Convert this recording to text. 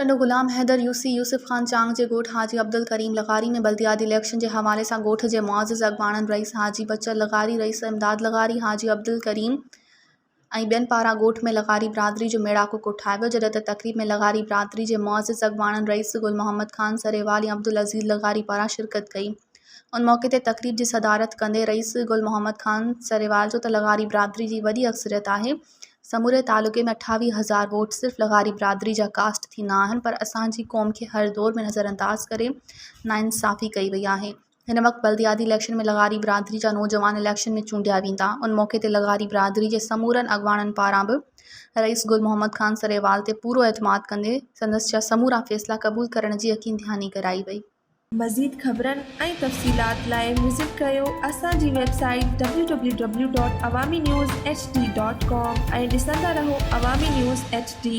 टंडो गुलाम Haidar UC यूसुफ खान चांग जे ॻोठ हाजी अब्दुल करीम लगारी में बल्दियाती election के हवाले से ॻोठ के मुआज़िज़ अॻवाणनि रईस हाजी बचर लगारी, रईस इमदाद लगारी, हाजी अब्दुल करीम ऐं ॿियनि पारां ॻोठ में लगारी बिरादरी जो मेड़ाको कोठायो वियो, जॾहिं त तक़रीब में लगारी बिरादरी के मुआज़िज़ अॻवाणनि रईस गुल मोहम्मद खान सरेवाल ऐं अब्दुल अज़ीज़ लगारी पारां शिरकत कई। उन मौके ते तक़रीब की सदारत कंदे रईस गुल मोहम्मद खान सरेवाल जो त लगारी बिरादरी की वॾी अक्सरियत है, समूरे तालुके में 28,000 वोट सिर्फ़ लगारी बिरादरी जा कास्ट थींदा आहिनि, पर असांजी क़ौम के हर दौर में नज़रअंदाज करे नाइंसाफ़ी कई वई आहे। हिन वक्त बल्दियाती इलेक्शन में लगारी बिरादरी जा नौजवान इलेक्शन में चूंडिया वेंदा। उन मौके ते लगारी बिरादरी के समूरन अॻवाणनि पारां बि रईस गुल मोहम्मद खान सरेवाल ते पूरो एतमाद कंदे संदसि जा समूरा फ़ैसिला क़बूल करण जी यकीन दहानी कराई वई। मज़ीद ख़बरनि ऐं तफ़सीलात लाइ विज़िट कयो असांजी वेबसाइट www.awamiNewsHD.com ऐं ॾिसंदा रहो अवामी न्यूज़ HD।